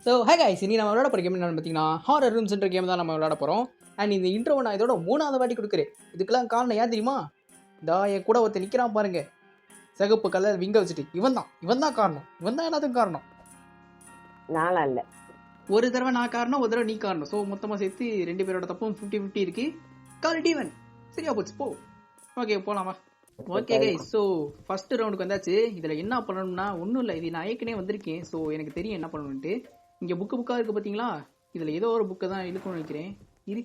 So hey guys, இனி நம்ம விளையாட போகிற கேம் என்னன்னு பார்த்தீங்கன்னா ஹாரர் ரூம்ஸ்ன்ற கேம் தான் நம்ம விளையாட போகிறோம். அண்ட் இந்த இன்ட்ரோ நான் இதோட 3வது வாட்டி கொடுக்குறேன். இதுக்கெல்லாம் காரணம் ஏன் தெரியுமா? என் கூட ஒருத்தர் நிற்கிறான் பாருங்க, சிகப்பு கலர் விங்க வச்சுட்டு. இவன் தான் காரணம். இவன் தான் எல்லாத்துக்கும் காரணம். நானா இல்லை, ஒரு தடவை நான் காரணம், ஒரு தடவை நீ காரணம். ஸோ மொத்தமாக சேர்த்து 2 பேரோட தப்பும் 50-50 இருக்கு. கால் டீவன் சரியா போச்சு. ஓகே போகலாமா? ஓகே கைஸ், ஸோ ஃபர்ஸ்ட் ரவுண்டுக்கு வந்தாச்சு. இதில் என்ன பண்ணணும்னா ஒன்றும் இல்லை, இது நான் ஏற்கனவே வந்திருக்கேன். ஸோ எனக்கு தெரியும் என்ன பண்ணணுன்ட்டு. இங்கே புக்காக இருக்குது பார்த்தீங்களா? இதில் ஏதோ ஒரு புக்கை தான் இழுக்கணும்னு நினைக்கிறேன். இது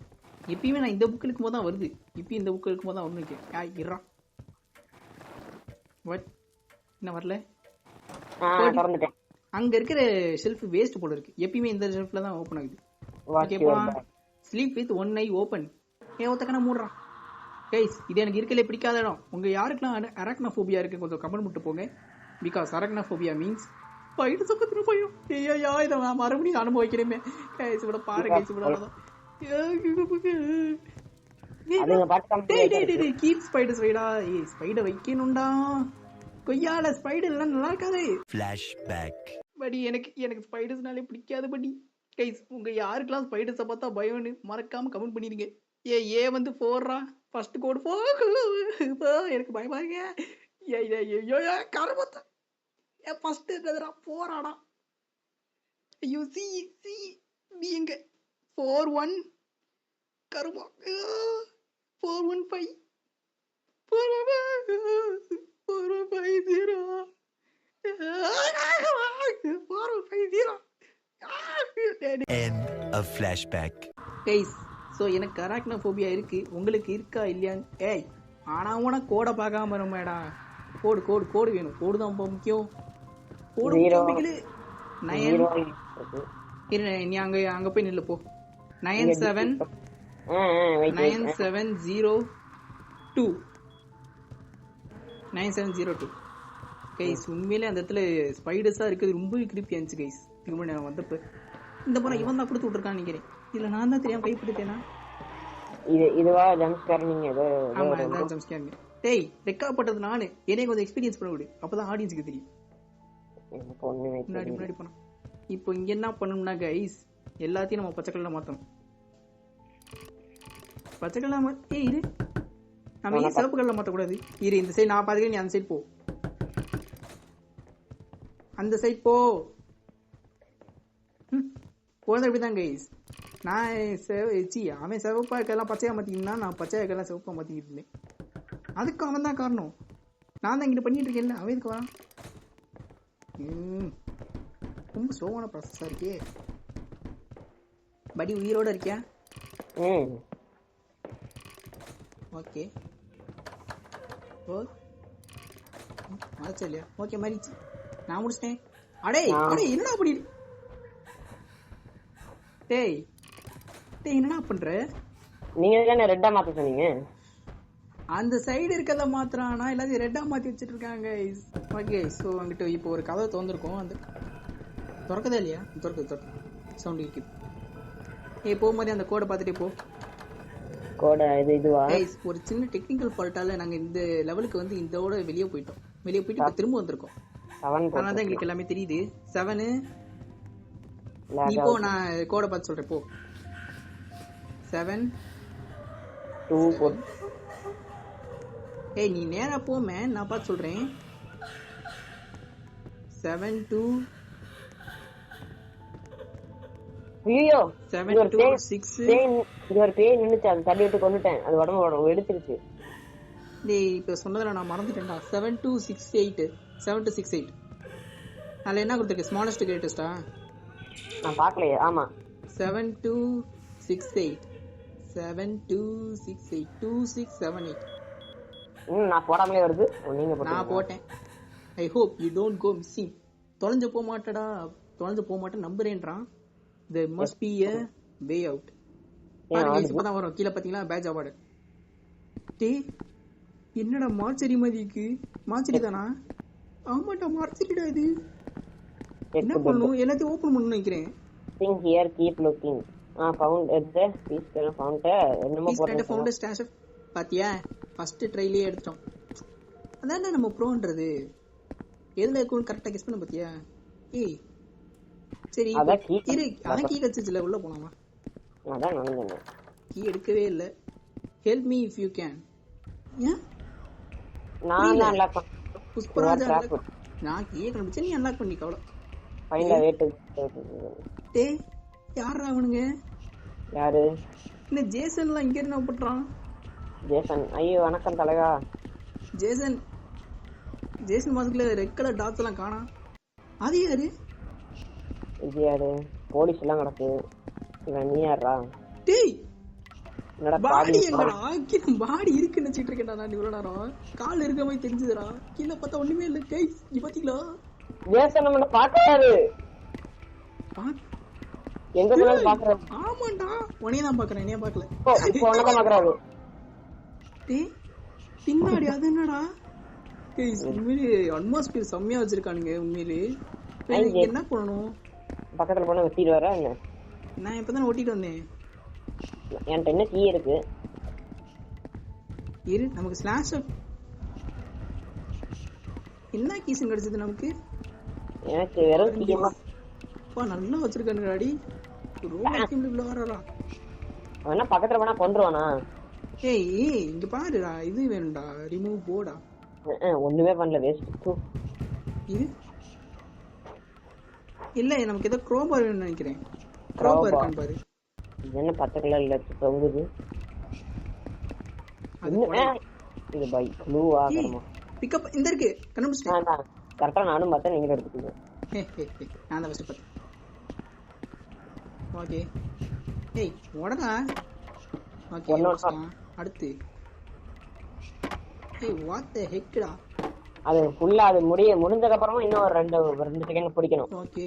எப்பயுமே நான் இந்த புக்கு இழுக்கும் போது தான் வருது. இப்பயும் இந்த புக்கு இழுக்கும் போது தான் ஒன்று நினைக்கிறேன். இருறா வாட், என்ன வரல? அங்கே இருக்கிற ஷெல்ஃப் வேஸ்ட் போல இருக்கு. எப்பயுமே இந்த ஷெல்ஃபில் தான் ஓப்பன் ஆகுது. ஓகேப்பா, sleep with one eye open. ஒருத்தக்கனா மூடுறான். கைஸ், இது எனக்கு இருக்கலே பிடிக்காத இடம். உங்கள் யாருக்கெல்லாம் அரக்னோஃபோபியா இருக்குது கொஞ்சம் கமெண்ட் மட்டும் போங்க. பிகாஸ் அரக்னோஃபோபியா மீன்ஸ் பைட்டு சொக்கத்துல போயும். ஐயா, இதை நான் மறுபடியும் அனுபவிக்கிறேமே. கைஸ் விட பாரு, கைஸ் விட கீப் ஸ்பைடர்ஸ் வைடா. ஸ்பைடர் வைக்கணும்டா. கொய்யால ஸ்பைடர் எல்லாம் நல்லா இருக்காது. ஃபிளாஷ்பேக் படி எனக்கு ஸ்பைடர்ஸ்னாலே பிடிக்காது படி. கைஸ், உங்க யாருக்கெல்லாம் ஸ்பைடர்ஸை பார்த்தா பயம்னு மறக்காம கமெண்ட் பண்ணிருங்க. ஏ வந்து 4 ஃபர்ஸ்ட் கோடு 4. எனக்கு பயமா இருக்க. கரமத்த ஃபர்ஸ்ட் என்னதுடா 4 ஐயோ சி பி எங்க 41 கருமா 415 450 End of flashback. Guys, so எனக்கு அரக்னோஃபோபியா இருக்கு. உங்களுக்கு இருக்கா இல்லையான்னு? ஆனால் உனக்கு கோடை பார்க்காம வருமேடா. கோடு வேணும். கோடு தான் ரொம்ப முக்கியம். கோடு 9 நீ அங்கே போய் நில்லு போ. 9702 9702. கைஸ், உண்மையிலே அந்த இடத்துல ஸ்பைடர்ஸாக இருக்குது. ரொம்ப கிரிப்பியாக இருந்துச்சு கைஸ். இதுக்கு முன்னாடி நான் வந்தப்போ இந்த படம் இவன் தான் கொடுத்து விட்டுருக்கான்னு நினைக்கிறேன். இதுல நான் தான் தெரியாம கைப்பிடித்தேனா? இதுவா ஜம்ப்ஸ்கேர்? நீங்க ஆமா, அதான் ஜம்ப்ஸ்கேர். டேய், ரெக்கார்ட் பண்ணது நானு. என்னைய கொஞ்சம் எக்ஸ்பீரியன்ஸ் பண்ண விடு, அப்பதான் ஆடியன்ஸ்க்கு தெரியும். முன்னாடி போனா. இப்போ இங்க என்ன பண்ணணும்னா கைஸ், எல்லாத்தையும் நம்ம பச்சை கலர்ல மாத்தணும். பச்சை கலர்ல இரு. நம்ம ஏன் சிவப்பு கலர்ல மாத்தக்கூடாது? இரு, இந்த சைடு நான் பாத்துக்கிறேன், நீ அந்த சைடு போ. அந்த சைடு போ. போனது அப்படிதான் கைஸ். நான் அவன் சிவப்பா இருக்கலாம் பச்சையா மாத்திக்கினா, நான் பச்சையா இருக்கலாம் சிவப்பா மாத்திக்கிட்டு இருந்தேன். அதுக்கு அவன் தான் காரணம். நான் தான் இங்கிட்ட பண்ணிட்டு இருக்கேன். அவன் எதுக்கு வரான்? ரொம்ப ஸ்லோவான ப்ராசஸா இருக்கே. படி உயிரோட இருக்கியா? ஓகே மாறிச்சா இல்லையா? ஓகே மாறிச்சு. நான் முடிச்சிட்டேன். அடே என்னடா அப்படி? டேய் என்னடா பண்ற? நீங்க என்ன ரெட்டா மாத்த சொன்னீங்க? அந்த சைடு இருக்கத மாத்துறானா, எல்லாத்தையும் ரெட்டா மாத்தி வச்சிட்டு இருக்காங்க. ஓகே, சோ அங்கிட்ட இப்போ ஒரு கதவை திறந்திருக்கும். அந்த திறக்கதே இல்லையா? திறக்கு சவுண்ட் இருக்கு. போகும்போது அந்த கோடை பார்த்துட்டே போ. கோடை இதுவா? ஒரு சின்ன டெக்னிக்கல் ஃபால்ட்டால நாங்க இந்த லெவலுக்கு வந்து இதோட வெளியே போயிட்டு இப்ப திரும்ப வந்திருக்கோம். அதனால தான் எங்களுக்கு எல்லாமே தெரியுது. 7 இப்போ நான் கோடை பார்த்து சொல்றேன். போ 7 நீ நேரா போ மேன், நான் பார்த்து சொல்றேன். 7 ஐயோ 726 இது ஒரு பேய் நின்னுச்சு. அது தள்ளி விட்டு கொன்னுட்டேன். அது உடம்பு எடுத்துருச்சு. டேய், இப்ப சொன்னதுல நான் மறந்துட்டேன்டா. 7268 அதுல என்ன கொடுத்திருக்கு? ஸ்மாலஸ்ட் கிரேட்டஸ்டா? நான் பார்க்கலையே. ஆமா, 7268 2678. நான் போடாமலே வருது. நான் போட்டேன். I hope you don't go missing. தொலைஞ்சு போக மாட்டேன் நம்புறேன்றான். there must be a way out. இப்பதான் வரும். கீழே பாத்தீங்களா பேட்ச் அவார்டு. என்னடா மார்ச்சரி மாதிரிக்கு? மார்ச்சரி தானா? ஆமாட்டா, மார்ச்சரிடா இது. என்ன பண்ணணும்? எல்லாத்தையும் ஓபன் பண்ணணும் நினைக்கிறேன். think here keep looking. found the piece found என்னமோ போட்டு found stash பாத்தியா? ஃபர்ஸ்ட் ட்ரைலயே எடுத்துட்டோம். அதானே நம்ம ப்ரோன்றது. எதுல இருக்குன்னு கரெக்டா கெஸ் பண்ண பாத்தியா? சரி அதான் key இரு, அதான் கீ கச்சிச்சுல, உள்ள போலாமா? அதான் நானும் சொன்னேன். கீ எடுக்கவே இல்ல. Help me if you can. ஏன் நான் தான் unlock பண்ணேன். புஷ்பராஜா நான் கீயை கண்டுபிடிச்சா நீ அன்லாக் பண்ணிக்க அவ்வளோ. ஃபைண்ட் வெயிட். டேய் யாரா அவனுங்க? யாரு? இந்த ஜேசன்லாம் இங்க என்ன பண்றான்? ஜேசன். ஐயோ வணக்கம் தலைவா. ஜேசன் மாஸ்க்ல ரெட் கலர் டாட்ஸ் எல்லாம் காணோம். அது யாரு? இது யாரு? போலீஸ் எல்லாம் கிடக்கு. இவன் நீ யாரா? டேய் என்னடா பாடி எங்கடா? கீழ பாடி இருக்குன்னு நினைச்சிட்டு இருக்கேன்டா நான் இவ்வளவு நேரம். கால் இருக்க மாதிரி தெரிஞ்சதுடா. கீழே பார்த்தா ஒண்ணுமே இல்ல. கைஸ் இங்க பாத்தீங்களா? ஜேசன் நம்மள பாக்குறாரு. எங்க போனாலும் பாக்குறாரு. ஆமாண்டா, உன்னைய தான் பாக்குறேன், என்னைய பாக்கல. இப்போ உன்னை தான் பாக்குறாரு. டேய் பின்னாடி அது என்னடா? கைஸ் உண்மையிலே அட்மாஸ்பியர் செம்மையா வச்சிருக்கானுங்க உண்மையிலே. என்ன பண்ணணும்? பக்கத்துல போனா வெட்டிட்டு வர என்ன? நான் இப்பதான் ஓட்டிட்டு வந்தேன். என்கிட்ட என்ன கீ இருக்கு? இரு, நமக்கு ஸ்லாஷ் என்ன கீஸ் கிடைச்சது நமக்கு? எனக்கு வெறும் கீ தான். அப்பா நல்லா வச்சிருக்கானுங்கடி. ரொம்ப கிம்ல வரறா. அவனா பக்கத்துல போனா கொன்றுவானா? ஏய் இங்க பாருடா, இது வேணும்டா, ரிமூவ் போர்டா. ஒண்ணுமே பண்ணல, வேஸ்ட். இது இல்ல, நமக்கு ஏதோ க்ரோபார் வேணும்னு நினைக்கிறேன். க்ரோபார் இருக்கான்னு பாரு. என்ன பச்சை கலர்ல தொங்குது? இது பை ப்ளூ ஆகறமா? பிக்கப் இந்த இருக்கு, கண்டுபிடிச்சேன். கரெக்ட்டா நானும் பார்த்தேன், நீங்க எடுத்துட்டீங்க. நான் தான் ஃபர்ஸ்ட் பார்த்தேன். ஓகே ஏய் ஓடடா. ஓகே அடுத்து. ஏய் வாட் தி ஹெக்டா? அது ஃபுல்லா அது முடிஞ்சதுக்கு அப்புறமா இன்னும் ஒரு 2 செகண்ட் பிடிக்கணும். ஓகே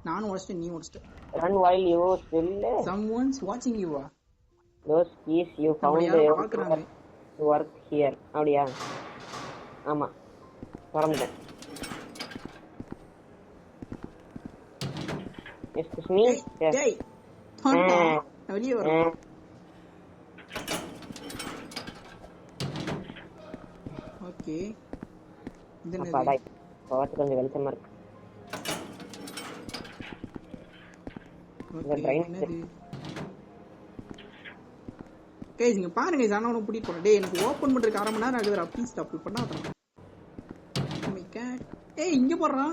நானும் உடைச்சிட்டேன், நீ உடைச்சிட்ட. Run while you still someone's watching you. Those keys you found work here. அப்படியா? ஆமா வரமிட்டேன். Excuse me. டேய் நான் வெளிய வரேன். ஓகே இது என்ன? படாய் பாத்து கொஞ்சம் வெளிச்சமா இருக்கு. கைஸ் இங்க பாருங்க, ஜானவன புடி போறேன். டேய் எனக்கு ஓபன் பண்றதுக்கு 1/2 மணி நேரம் ஆகுதுடா. ப்ளீஸ் ஸ்டாப் பண்ணாத. ஏய் இங்க போறா.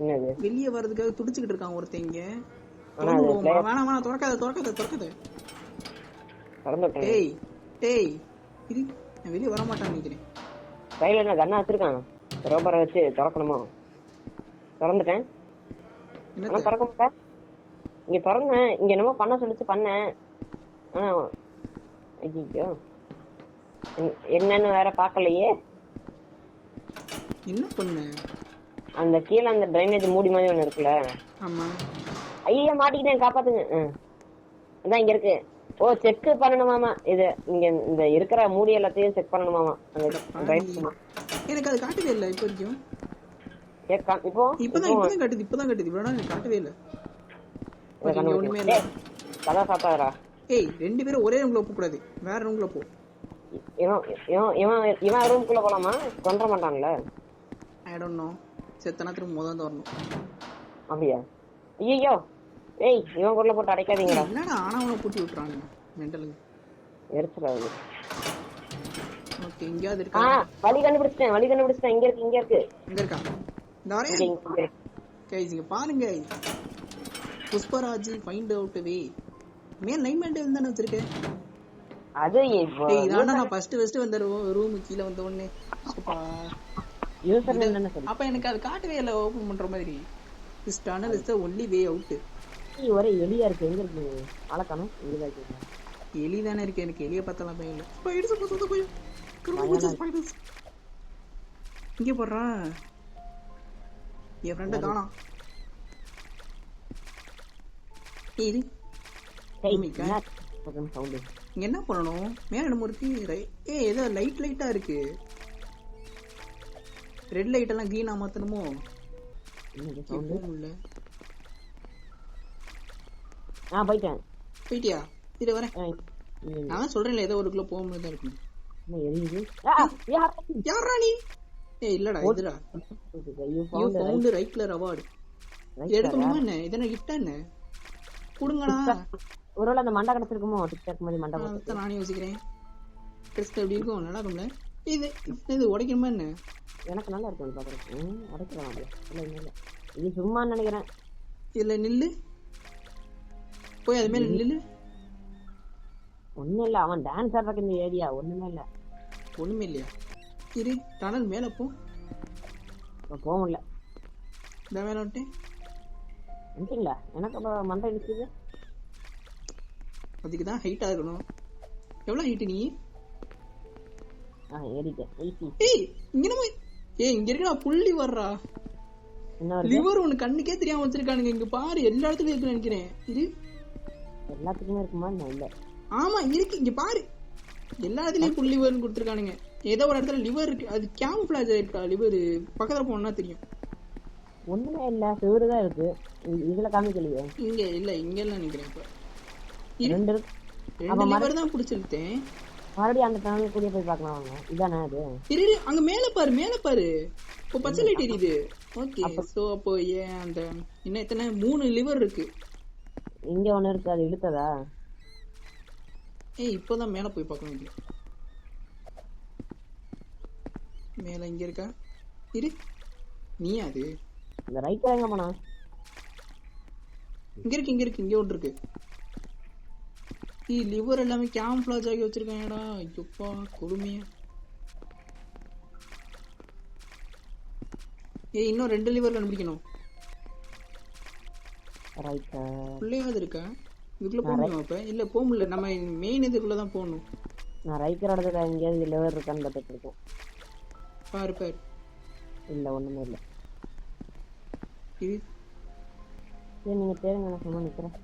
என்னது? வெளிய வரதுக்காக துடிச்சிட்டு இருக்கான் ஒருத்தன் இங்க. வேணாம் திறக்காத. டேய் இது நான் வெளிய வர மாட்டான்னு நினைக்கிறேன். கையில என்ன கண்ணா வச்சிருக்கான்? ரோபரை வச்சு திறக்கணுமா? திறந்துட்டேன். என்ன திறக்க மாட்டேன்? இங்க திறந்தேன். இங்க என்னமோ பண்ண சொல்லிச்சு பண்ணேன். ஆனா ஐயோ என்னன்னு வேற பாக்கலையே. என்ன பண்ண? அந்த கீழ அந்த ட்ரைனேஜ் மூடி மாதிரி ஒண்ணு இருக்குல்ல? ஆமா. ஐயோ மாட்டிக்கிட்டேன், காப்பாத்துங்க. அதான் இங்க இருக்கு. ஓ செக் பண்ணணுமாமா. இது இங்க இந்த இருக்கிற மூடி எல்லாத்தையும் செக் பண்ணணுமாமா. எனக்கு அது காட்டவே இல்ல இப்போ வரைக்கும். இப்பதான் காட்டுது. இவ்வளவு எனக்கு காட்டவே இல்ல. ஒண்ணுமே இல்ல. கதா சாத்தாதடா. ஏய் 2 பேரும் ஒரே ரூம்ல போக கூடாது, வேற ரூம்ல போ. இவன் ரூம்குள்ள போலாமா? கொன்ற மாட்டான்ல? I don't know. செத்தனா திரும்ப முதல்ல வரணும். அப்படியா? ஐயோ ஏய் இவன் குள்ள போட்டு அடைக்காதீங்கடா. என்னடா ஆனவன பூட்டி விட்டுறாங்க மெண்டலுங்க. எரிச்சலாகுது. ஓகே இங்கயாவது இருக்கா? வழி கண்டுபிடிச்சேன். இங்க இருக்கு. இங்க இருக்கா? இந்த வரேன். கைஸ் இங்க பாருங்க. புஷ்பராஜ் ஃபைண்ட் அவுட் வே. மேல் லைன் மெண்டல் தான வச்சிருக்கேன். அது ஏய் இதான நான் ஃபர்ஸ்ட் வந்த ரூம் கீழ வந்த உடனே அப்பா யூசர் நேம் என்ன சொல்லு? அப்ப எனக்கு அது காட்டவே இல்ல ஓபன் பண்ற மாதிரி. This tunnel is the only way out. ஒரே எலியா இருக்கு. எங்க இருக்கு? ஆளக்கானோம். எங்க இருக்கு? எலி தானே இருக்கு. எனக்கு எலிய பார்த்தலாம் பயம் இல்ல. ஸ்பைடர்ஸ் பார்த்தா பயம். ஸ்பைடர்ஸ் இங்க போறா. என் ஃப்ரெண்ட காணோம். ஏய் சவுண்ட். இங்க என்ன பண்ணணும்? மேல என்னமோ இருக்கு. ஏய் ஏதோ லைட்டா இருக்கு. ரெட் லைட் எல்லாம் கிரீனா மாத்தணுமோ? போயிட்டியா? இது வரேன். நான் சொல்றேன்ல ஏதோ ஒருக்குள்ள போக முடியாத இருக்கும். யாரா நீ? ஏய் இல்லடா இதுடா. You found right clear award. எடுக்கணுமா என்ன? இதென்ன கிஃப்டா என்ன? கொடுங்கடா. ஒருவேளை அந்த மண்டை கிடைச்சிருக்குமோ? டிக்டாக் மாதிரி மண்டை போட்டு நானே யோசிக்கிறேன். கிறிஸ்து எப்படி இருக்கும்? நல்லா இருக்கும்ல. இது உடைக்கணுமா என்ன? எனக்கு நல்லா இருக்கும் பாக்குறதுக்கு. உடைக்கலாம். இல்ல இல்ல இது சும்மா நினைக்கிறேன். இல்ல நில்லு, போய் அது மேல நில்லு. ஒண்ணும் இல்ல, அவன் டான்ஸ் ஆடுறதுக்கு இந்த ஏரியா ஒண்ணுமே இல்ல. ஒண்ணுமே இல்லையா? இரு, டனல் மேல போ. போக முடியல. இந்த மேல வந்துட்டேன். வந்துட்டீங்களா? எனக்கு அப்ப மண்டை இடிச்சுது. அதுக்குதான் ஹைட்டா இருக்கணும். எவ்வளவு ஹைட் நீ? ஏறிட்டேன். ஏய் இங்க நம்ம இங்க இருக்கா புள்ளி வர்றா. லிவர் ஒண்ணு கண்ணுக்கே தெரியாம வச்சிருக்கானுங்க. இங்க பாரு, எல்லா இடத்துலயும் இருக்குன்னு நினைக்கிறேன். இரு, எல்லாத்துக்குமே இருக்குமா? இல்ல, ஆமா இருக்கு. இங்க பாரு, எல்லா இடத்துலயும் புள்ளி லிவர்னு கொடுத்துருக்கானுங்க. ஏதோ ஒரு இடத்துல லிவர் இருக்கு. அது கேமப்ளாஜ் ஆயிருக்கா லிவர்? பக்கத்துல போனா தெரியும். ஒண்ணுமே இல்ல, சிவருதான் இருக்கு. இதுல காமிக்கலையே. இங்க இல்ல, இங்க எல்லாம் நினைக்கிறேன். இப்ப ரெண்டு லிவர் தான் புடிச்சிருத்தேன். மறுபடியும் அந்த டனல் கூடிய போய் பார்க்கலாம் வாங்க. இதானே அது? இரு, அங்க மேல பாரு, மேல பாரு. இப்போ பச்சை லைட் எரியுது. ஓகே, சோ அப்போ அந்த இன்னும் எத்தனை 3 லிவர் இருக்கு. இங்க ஒண்ணு இருக்கு, அது இழுத்ததா? இப்போதான் மேல போய் பார்க்கணும். இங்க மேல இங்க இருக்கா? இரு, நீ அது இந்த ரைட்ல எங்க போனா? இங்க இருக்கு, இங்க இருக்கு, இங்க ஒன்று இருக்கு. லிவர் எல்லாமே கேம்ப்ளாஜ் ஆகி வச்சிருக்காங்கடா. ஐயோப்பா கொடுமையா. இன்னும் 2 லிவர் கண்டுபிடிக்கணும். உள்ளேயாவது இருக்கா? இதுக்குள்ள போக முடியுமா? இப்ப இல்ல, போக முடியல. நம்ம மெயின் இதுக்குள்ளதான் போகணும். நான் ரைக்கர் இடத்துல எங்கேயாவது லிவர் இருக்கான்னு பார்த்துட்டு இருக்கேன். பாரு பாரு. இல்ல, ஒண்ணுமே இல்ல. இது நீங்க தேடுங்க, நான் சும்மா நிக்கிறேன்.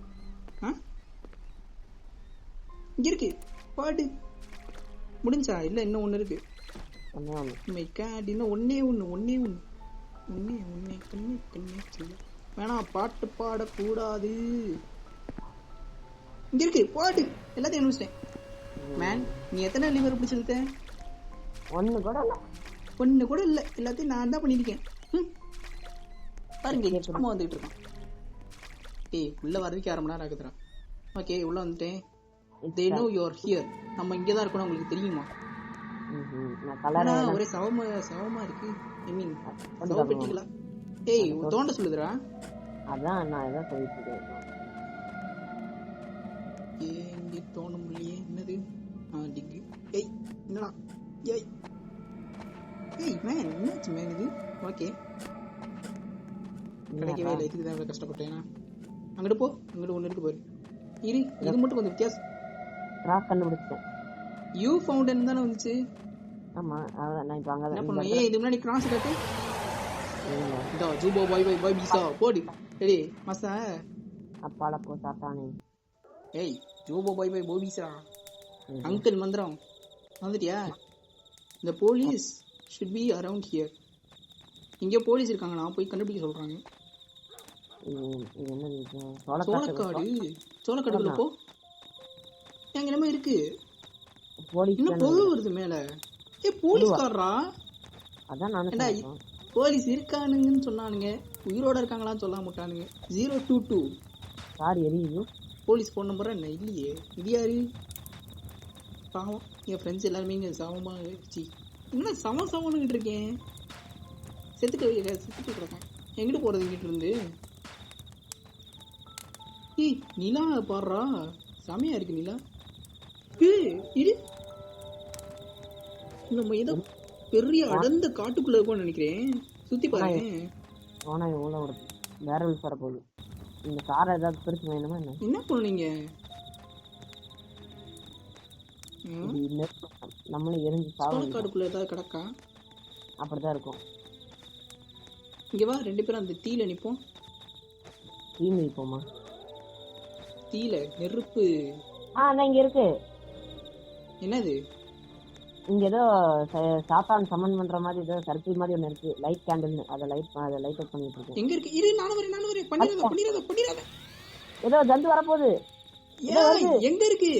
இங்க இருக்கு, பாடு. முடிஞ்சா? இல்ல, இன்னும் ஒண்ணு இருக்கு. இன்னும் ஒன்னே ஒண்ணு. வேணாம், பாட்டு பாடக்கூடாது. இங்க இருக்கு, பாடு. எல்லாத்தையும் அனுப்பிச்சிட்டேன். மேன், நீ எத்தனை லிவர் பிடிச்சிருக்க? ஒண்ணு கூட இல்ல. எல்லாத்தையும் நான் தான் பண்ணிருக்கேன். பாருங்க, சும்மா வந்துட்டு இருக்கான். உள்ள வரதுக்கு 1/2 மணி நேரம் ஆகுதுடா. ஓகே, உள்ள வந்துட்டேன். They know you are here. நம்ம இங்க தான் இருக்கணும், உங்களுக்கு தெரியுமா? ஒரே சவமா இருக்கு. ஐ மீன் சவப்பட்டிகளா? தோண்ட சொல்லுதுடா. அதான் நான் ஏதோ சொல்லிட்டு இருக்கேன். இங்க தோண்ட முடியலையே. என்னது? டிக்கு. என்னடா? மேன், என்னாச்சு மேன் இது? ஓகே, கிடைக்கவே இல்லை. இதுக்கு தான் கஷ்டப்பட்டேன். அங்கிட்டு போ, அங்கிட்டு ஒண்ணு இருக்கு பாரு. இரு, இது மட்டும் கொஞ்சம் வித்தியாசம். கிராஸ் கண்டுபிடிச்சேன். யூ ஃபவுண்டன் தானே வந்துச்சு? ஆமா, நான் இப்ப அங்க என்ன பண்ணேன்? இது முன்னாடி கிராஸ் கட்டு. இதோ ஜூபோ பாய் பீசா போடி. சரி மசா அப்பால போ சாத்தானே. ஜூபோ பாய் போபீசா. அங்கிள் மந்திரம் வந்துட்டியா? இந்த police should be around here. இங்க போலீஸ் இருக்காங்க, நான் போய் கண்டுபிடிக்க சொல்றாங்க. சோளக்காடுக்குள்ள போ. எங்க என்னமோ இருக்கு. இன்னும் பொருள் வருது மேல. போலீஸ்காரரா? அதான் நானே போலீஸ் இருக்கானுங்கன்னு சொன்னானுங்க. உயிரோட இருக்காங்களான்னு சொல்ல மாட்டானுங்க. 022 சாரி எரியுது. போலீஸ் போன் நம்பர் என்ன இல்லையே. இது யாரு? பாவம், என் ஃப்ரெண்ட்ஸ் எல்லாருமே இங்க சவமா வச்சு என்ன சமன்கிட்டு இருக்கேன். செத்துட்டு கிடக்கேன். எங்கிட்டு போறது இங்கிட்டு இருந்து? நிலா பாடுறா, செமையா இருக்கு நிலா. இது நம்ம ஏதோ பெரிய அடர்ந்த காட்டுக்குள்ள இருக்கோம்னு நினைக்கிறேன். சுத்தி பாருங்க. ஆனா எவ்வளவு ஒரு வேற வர போகுது. இந்த காரை ஏதாவது பிரிச்சு வேணுமா? என்ன பண்ணுவீங்க? நம்மளும் எரிஞ்சு காட்டுக்குள்ள ஏதாவது கிடக்கா? அப்படிதான் இருக்கும். இங்க வா, 2 பேரும் அந்த தீல நிப்போம். தீ நிப்போமா? தீல நெருப்பு. இங்க இருக்கு. என்னது? இங்க ஏதோ சாத்தான் சமன் பண்ற மாதிரி ஏதோ சர்க்கிள் மாதிரி ஒண்ணு இருக்கு. Light candle. அத லைட் ஆஃப் பண்ணிட்டு இருக்கேன். எங்க இருக்கு? இரு, நானும் வரேன். பண்ணிராத. ஏதோ ஜந்து வர போகுது. எங்க இருக்கு?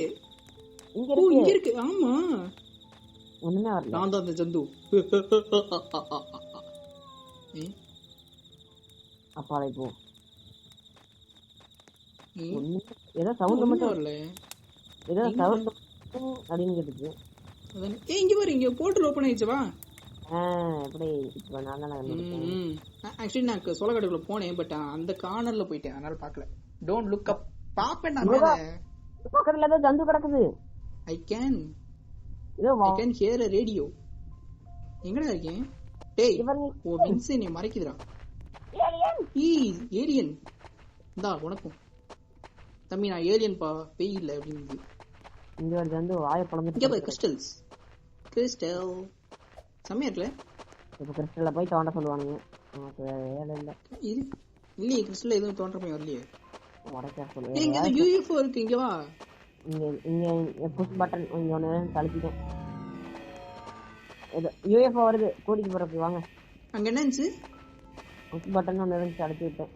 இங்க இருக்கு. ஆமா, ஒண்ணுமே வரல. நான் தான் அந்த ஜந்து. அப்பாலை போ. ஏதோ சவுண்ட் மட்டும் வரல. ஏதோ சவுண்ட் அப்படின்னு கேட்டுச்சு. ஏய் இங்க பாரு, இங்க போர்ட்டல் ஓபன் ஆயிடுச்சு. வா. எப்படி இப்போ நான் தான் ஆக்சுவலி நான் சோளக்காட்டுக்குள்ள போனேன், பட் அந்த கார்னர்ல போயிட்டேன், அதனால பார்க்கல. Don't look up. பாப்பேன் நான். பக்கத்துல ஏதோ ஜந்து கிடக்குது. I can hear a radio. எங்கடா இருக்கேன்? டேய் ஓ வின்ஸ் நீ மறைக்குதுடா. ஏலியன் இந்தா உனக்கும். தம்பி நான் ஏலியன் பா, பேய் இல்ல அப்படிங்குது. இங்க ஒரு ஜந்து வாயை பழந்துட்டு. இங்க பாரு கிறிஸ்டல் செம்மையா இருக்குல்ல. இப்போ கிறிஸ்டல்ல போய் தோண்ட சொல்லுவானுங்க. நமக்கு வேலை இல்ல. இது இல்லையே, கிறிஸ்டல்ல எதுவும் தோன்றமே வரலையே. உடைக்க சொல்லுங்க. இங்க இந்த யூஎஃப்ஓ இருக்கு, இங்க வா. இங்க புஷ் பட்டன் இங்க ஒன்று தழுப்பிட்டேன். யூஎஃப்ஓ வருது, கூட்டிட்டு போறப்ப வாங்க. அங்க என்ன இருந்துச்சு? புஷ் பட்டன் ஒன்று இருந்துச்சு, அழுத்தி விட்டேன்.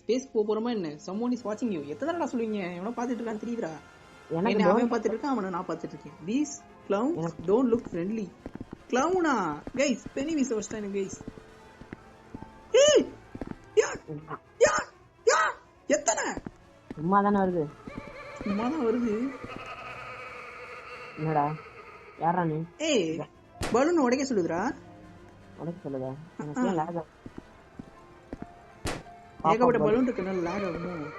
ஸ்பேஸ் போறோமா என்ன? someone is watching you. எத்தனை தடவை சொல்லுவீங்க? எவனோ பாத்துட்டு இருக்கான்னு தெரியுதுடா. என்ன அவன் பாத்துட்டு இருக்கான், அவனை நான் பாத்துட்டு இருக்கேன். These clowns don't look friendly. clown-ஆ guys? Pennywise வச்சிட்டானே guys. ஏய் யா எத்தனை? சும்மா தானே வருது. என்னடா யாரா நீ? ஏய் பலூன் உடைக்க சொல்லுதுடா. உடைக்க சொல்லுதா? எனக்கு லாக் ஏகப்பட்ட பலூன் இருக்கு, நல்ல லாக் ஆகும்.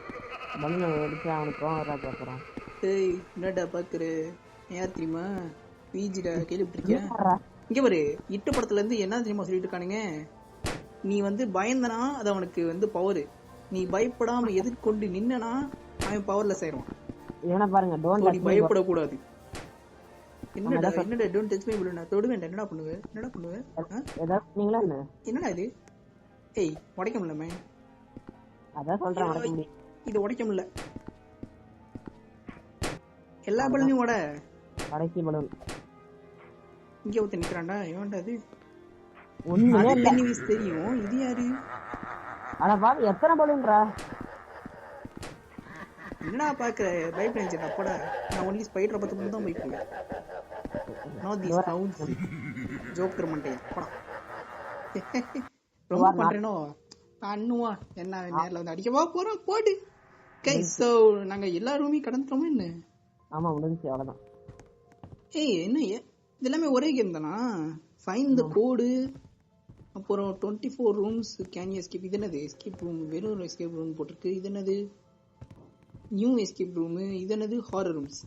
பலூன் அடிச்சு அவனுக்கு கோவம் வரா போறான். ஏய் என்னடா பாக்குற? யார் தெரியுமா? பிஜிடா, கேள்விப்பட்டிருக்கியா? இங்க பாரு, இட்டு படத்துல இருந்து என்ன தெரியுமா சொல்லிட்டு இருக்கானுங்க, நீ வந்து பயந்தனா அது அவனுக்கு வந்து பவர், நீ பயப்படாம எதிர்கொண்டு நின்னனா அவன் பவர்லெஸ் ஆயிடுவான். இவனை பாருங்க, டோன்ட் நீ பயப்பட கூடாது. என்னடா டோன்ட் டச் மீ பலூன். தொடு வேண்டாம். என்னடா பண்ணுவ? ஏதா நீங்களா என்ன? என்னடா இது? ஏய் உடைக்க முடியலமே. அதான் சொல்றேன், உடைக்க முடியும். இது உடைக்க முடியல. எல்லா பலூனையும் உட. கடைசி பலூன் இங்க ஒருத்தன் நிக்கிறான்டா. எவன்டா அது? ஒண்ணுமே இல்ல. பென்னிவிஸ் தெரியும். இது யாரு? அட பாவி, எத்தனை பலூன்டா? என்னடா பாக்குற? பயப்பட அப்படா. நான் ஒன்லி ஸ்பைடரை பத்தி மட்டும் தான் பயப்படுவேன். Not these clowns. ஜோக்கர் மண்டையா படா. ரொம்ப பண்றேனோ அண்ணுவா. என்ன நேர்ல வந்து அடிக்கவா போறோம் போடு. கைஸ் சோ நாங்க எல்லா ரூமையும் கடந்துட்டோமா என்ன? ஆமா முடிஞ்சிச்சு, அவ்வளவுதான். ஏய் என்ன இது எல்லாமே ஒரே கேம் தானா? ஃபைண்ட் தி கோடு, அப்புறம் 24 ரூம்ஸ் கேன் யூ எஸ்கேப். இது என்னது? எஸ்கேப் ரூம், வெறும் எஸ்கேப் ரூம் போட்டிருக்கு. இது என்னது? New escape room. இது என்னது? Horror rooms.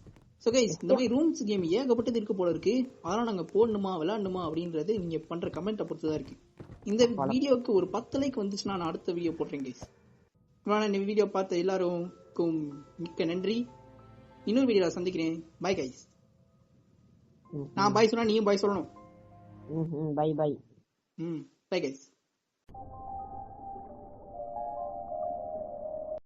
ஸோ கைஸ் இந்த மாதிரி ரூம்ஸ் கேம் ஏகப்பட்டது இருக்க போல இருக்கு. அதெல்லாம் நாங்கள் போடணுமா விளையாடணுமா அப்படின்றது நீங்க பண்ற கமெண்ட்டை பொறுத்து தான் இருக்கு. இந்த வீடியோவுக்கு ஒரு 10 லைக் வந்துச்சுன்னா நான் அடுத்த வீடியோ போடுறேன் கைஸ். இந்த வீடியோ பார்த்த எல்லாருக்கும் மிக்க நன்றி. இன்னொரு வீடியோல சந்திக்கிறேன். Bye guys. நான் பாய் சொன்னா நீயும் பாய் சொல்லணும். Bye bye. Bye guys.